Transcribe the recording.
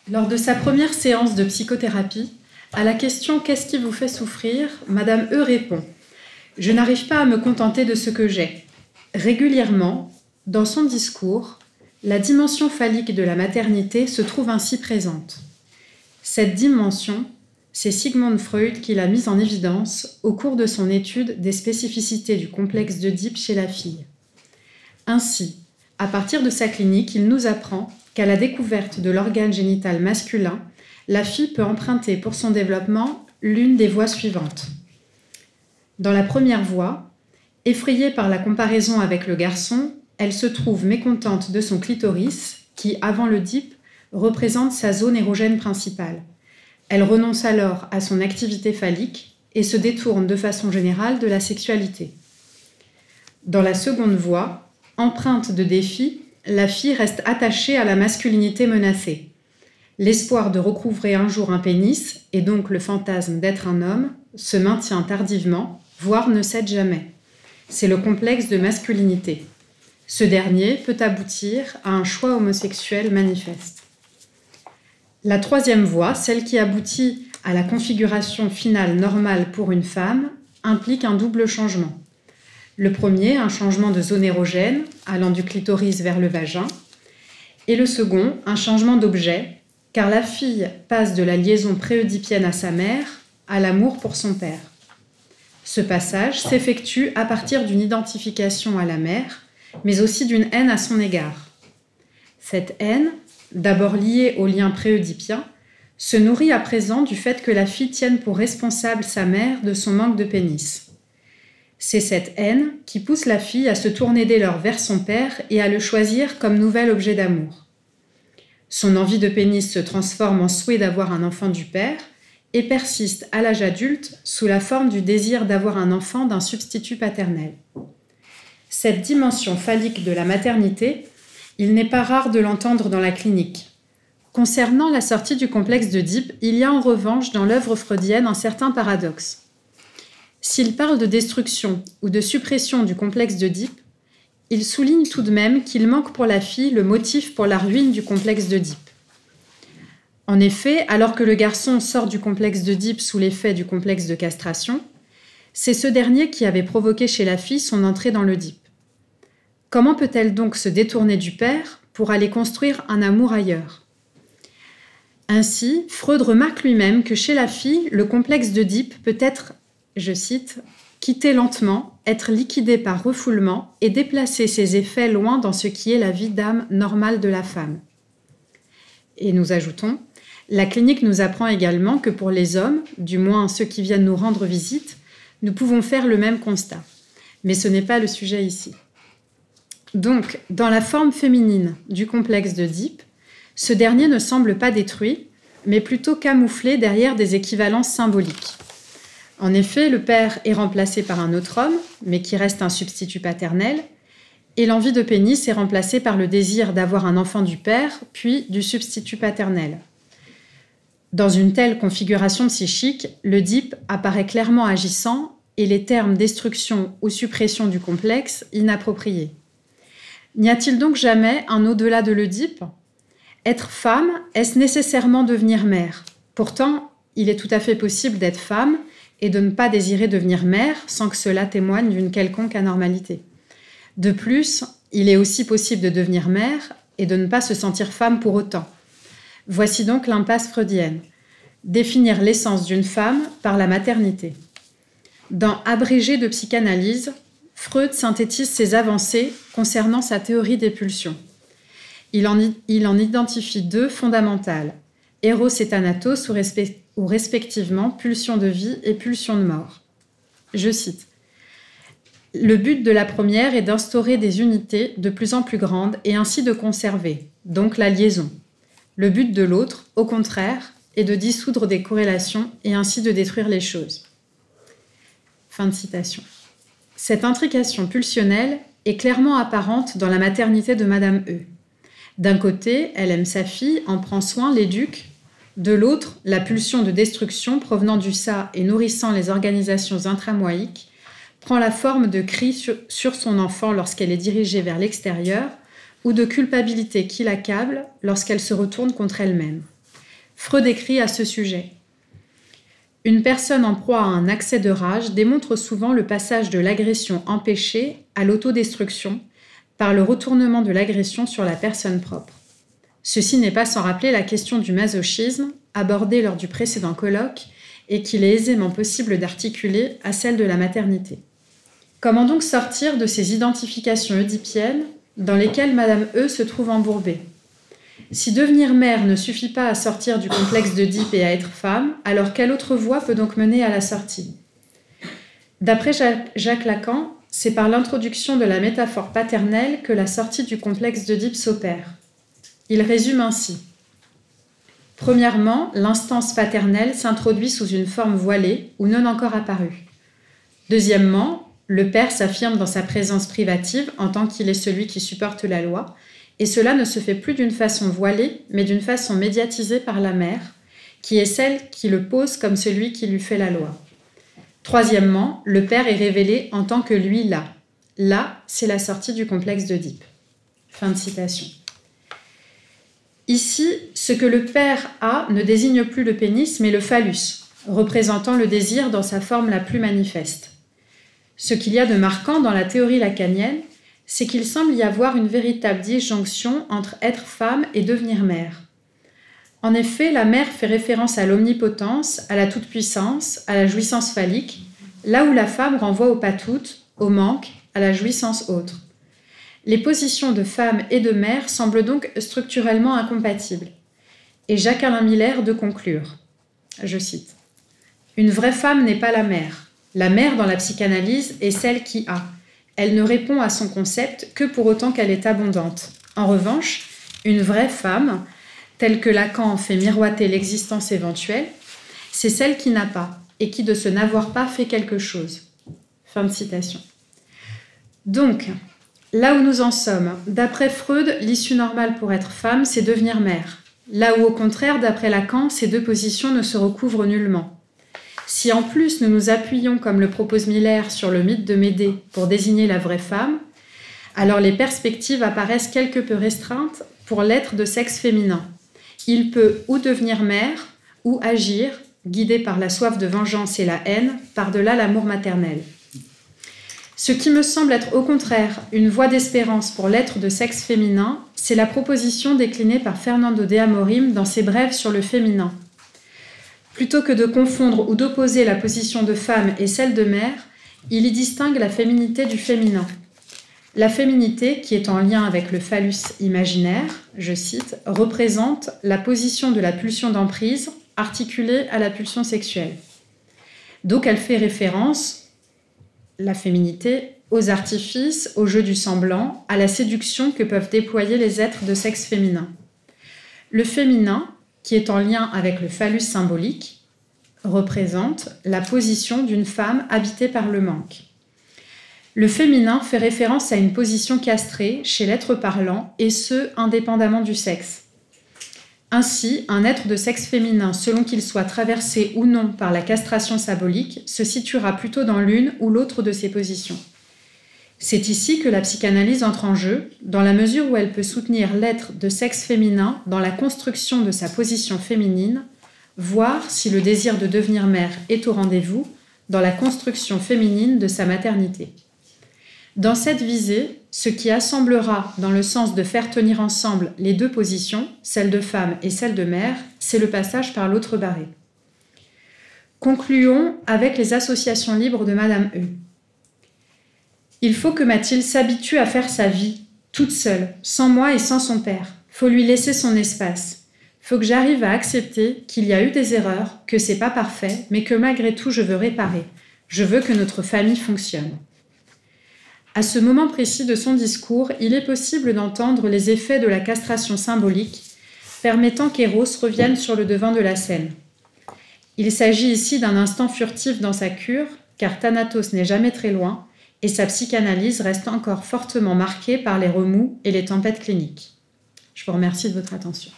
Lors de sa première séance de psychothérapie, à la question « Qu'est-ce qui vous fait souffrir ?», Madame E répond « Je n'arrive pas à me contenter de ce que j'ai ». Régulièrement, dans son discours, la dimension phallique de la maternité se trouve ainsi présente. Cette dimension, c'est Sigmund Freud qui l'a mise en évidence au cours de son étude des spécificités du complexe d'Œdipe chez la fille. Ainsi, à partir de sa clinique, il nous apprend qu'à la découverte de l'organe génital masculin, la fille peut emprunter pour son développement l'une des voies suivantes. Dans la première voie, effrayée par la comparaison avec le garçon, elle se trouve mécontente de son clitoris, qui, avant l'Œdipe, représente sa zone érogène principale. Elle renonce alors à son activité phallique et se détourne de façon générale de la sexualité. Dans la seconde voie, empreinte de défi, la fille reste attachée à la masculinité menacée. L'espoir de recouvrer un jour un pénis, et donc le fantasme d'être un homme, se maintient tardivement, voire ne cède jamais. C'est le complexe de masculinité. Ce dernier peut aboutir à un choix homosexuel manifeste. La troisième voie, celle qui aboutit à la configuration finale normale pour une femme, implique un double changement. Le premier, un changement de zone érogène, allant du clitoris vers le vagin, et le second, un changement d'objet, car la fille passe de la liaison préœdipienne à sa mère à l'amour pour son père. Ce passage s'effectue à partir d'une identification à la mère, mais aussi d'une haine à son égard. Cette haine, d'abord liée au lien préœdipien, se nourrit à présent du fait que la fille tienne pour responsable sa mère de son manque de pénis. C'est cette haine qui pousse la fille à se tourner dès lors vers son père et à le choisir comme nouvel objet d'amour. Son envie de pénis se transforme en souhait d'avoir un enfant du père et persiste à l'âge adulte sous la forme du désir d'avoir un enfant d'un substitut paternel. Cette dimension phallique de la maternité, il n'est pas rare de l'entendre dans la clinique. Concernant la sortie du complexe d'Œdipe, il y a en revanche dans l'œuvre freudienne un certain paradoxe. S'il parle de destruction ou de suppression du complexe d'Œdipe, il souligne tout de même qu'il manque pour la fille le motif pour la ruine du complexe d'Œdipe. En effet, alors que le garçon sort du complexe d'Œdipe sous l'effet du complexe de castration, c'est ce dernier qui avait provoqué chez la fille son entrée dans l'Œdipe. Comment peut-elle donc se détourner du père pour aller construire un amour ailleurs ? Ainsi, Freud remarque lui-même que chez la fille, le complexe d'Œdipe peut être, je cite, « quitté lentement, être liquidé par refoulement et déplacer ses effets loin dans ce qui est la vie d'âme normale de la femme. » Et nous ajoutons, la clinique nous apprend également que pour les hommes, du moins ceux qui viennent nous rendre visite, nous pouvons faire le même constat. Mais ce n'est pas le sujet ici. Donc, dans la forme féminine du complexe d'Œdipe, ce dernier ne semble pas détruit, mais plutôt camouflé derrière des équivalences symboliques. En effet, le père est remplacé par un autre homme, mais qui reste un substitut paternel, et l'envie de pénis est remplacée par le désir d'avoir un enfant du père, puis du substitut paternel. Dans une telle configuration psychique, l'Œdipe apparaît clairement agissant et les termes destruction ou suppression du complexe inappropriés. N'y a-t-il donc jamais un au-delà de l'Œdipe ? Être femme, est-ce nécessairement devenir mère ? Pourtant, il est tout à fait possible d'être femme et de ne pas désirer devenir mère sans que cela témoigne d'une quelconque anormalité. De plus, il est aussi possible de devenir mère et de ne pas se sentir femme pour autant. Voici donc l'impasse freudienne. Définir l'essence d'une femme par la maternité. Dans Abrégé de psychanalyse, Freud synthétise ses avancées concernant sa théorie des pulsions. Il en identifie deux fondamentales, Eros et Thanatos ou respectivement pulsion de vie et pulsion de mort. Je cite. Le but de la première est d'instaurer des unités de plus en plus grandes et ainsi de conserver, donc la liaison. Le but de l'autre, au contraire, est de dissoudre des corrélations et ainsi de détruire les choses. Fin de citation. Cette intrication pulsionnelle est clairement apparente dans la maternité de Madame E. D'un côté, elle aime sa fille, en prend soin, l'éduque. De l'autre, la pulsion de destruction provenant du ça et nourrissant les organisations intramoïques prend la forme de cris sur son enfant lorsqu'elle est dirigée vers l'extérieur ou de culpabilité qui l'accable lorsqu'elle se retourne contre elle-même. Freud écrit à ce sujet. Une personne en proie à un accès de rage démontre souvent le passage de l'agression empêchée à l'autodestruction par le retournement de l'agression sur la personne propre. Ceci n'est pas sans rappeler la question du masochisme, abordée lors du précédent colloque, et qu'il est aisément possible d'articuler à celle de la maternité. Comment donc sortir de ces identifications oedipiennes dans lesquelles Madame E se trouve embourbée ? Si devenir mère ne suffit pas à sortir du complexe d'Oedipe et à être femme, alors quelle autre voie peut donc mener à la sortie ? D'après Jacques Lacan, c'est par l'introduction de la métaphore paternelle que la sortie du complexe d'Oedipe s'opère. Il résume ainsi. Premièrement, l'instance paternelle s'introduit sous une forme voilée ou non encore apparue. Deuxièmement, le père s'affirme dans sa présence privative en tant qu'il est celui qui supporte la loi, et cela ne se fait plus d'une façon voilée, mais d'une façon médiatisée par la mère, qui est celle qui le pose comme celui qui lui fait la loi. Troisièmement, le père est révélé en tant que lui là. Là, c'est la sortie du complexe d'Oedipe. Fin de citation. Ici, ce que le père a ne désigne plus le pénis, mais le phallus, représentant le désir dans sa forme la plus manifeste. Ce qu'il y a de marquant dans la théorie lacanienne, c'est qu'il semble y avoir une véritable disjonction entre être femme et devenir mère. En effet, la mère fait référence à l'omnipotence, à la toute-puissance, à la jouissance phallique, là où la femme renvoie au patoute, au manque, à la jouissance autre. Les positions de femme et de mère semblent donc structurellement incompatibles. Et Jacques-Alain Miller de conclure, je cite, « Une vraie femme n'est pas la mère. La mère dans la psychanalyse est celle qui a. Elle ne répond à son concept que pour autant qu'elle est abondante. En revanche, une vraie femme, telle que Lacan en fait miroiter l'existence éventuelle, c'est celle qui n'a pas et qui de ce n'avoir pas fait quelque chose. » Fin de citation. Donc, là où nous en sommes, d'après Freud, l'issue normale pour être femme, c'est devenir mère. Là où, au contraire, d'après Lacan, ces deux positions ne se recouvrent nullement. Si en plus nous nous appuyons, comme le propose Miller, sur le mythe de Médée pour désigner la vraie femme, alors les perspectives apparaissent quelque peu restreintes pour l'être de sexe féminin. Il peut ou devenir mère, ou agir, guidé par la soif de vengeance et la haine, par-delà l'amour maternel. Ce qui me semble être au contraire une voie d'espérance pour l'être de sexe féminin, c'est la proposition déclinée par Fernando de Amorim dans ses brèves sur le féminin. Plutôt que de confondre ou d'opposer la position de femme et celle de mère, il y distingue la féminité du féminin. La féminité, qui est en lien avec le phallus imaginaire, je cite, représente la position de la pulsion d'emprise articulée à la pulsion sexuelle. Donc elle fait référence, la féminité, aux artifices, au jeu du semblant, à la séduction que peuvent déployer les êtres de sexe féminin. Le féminin, qui est en lien avec le phallus symbolique, représente la position d'une femme habitée par le manque. Le féminin fait référence à une position castrée chez l'être parlant, et ce, indépendamment du sexe. Ainsi, un être de sexe féminin, selon qu'il soit traversé ou non par la castration symbolique, se situera plutôt dans l'une ou l'autre de ces positions. C'est ici que la psychanalyse entre en jeu, dans la mesure où elle peut soutenir l'être de sexe féminin dans la construction de sa position féminine, voir si le désir de devenir mère est au rendez-vous dans la construction féminine de sa maternité. Dans cette visée, ce qui assemblera dans le sens de faire tenir ensemble les deux positions, celle de femme et celle de mère, c'est le passage par l'autre barré. Concluons avec les associations libres de Madame E. Il faut que Mathilde s'habitue à faire sa vie, toute seule, sans moi et sans son père. Faut lui laisser son espace. Faut que j'arrive à accepter qu'il y a eu des erreurs, que c'est pas parfait, mais que malgré tout je veux réparer. Je veux que notre famille fonctionne. À ce moment précis de son discours, il est possible d'entendre les effets de la castration symbolique, permettant qu'Eros revienne sur le devant de la scène. Il s'agit ici d'un instant furtif dans sa cure, car Thanatos n'est jamais très loin, et sa psychanalyse reste encore fortement marquée par les remous et les tempêtes cliniques. Je vous remercie de votre attention.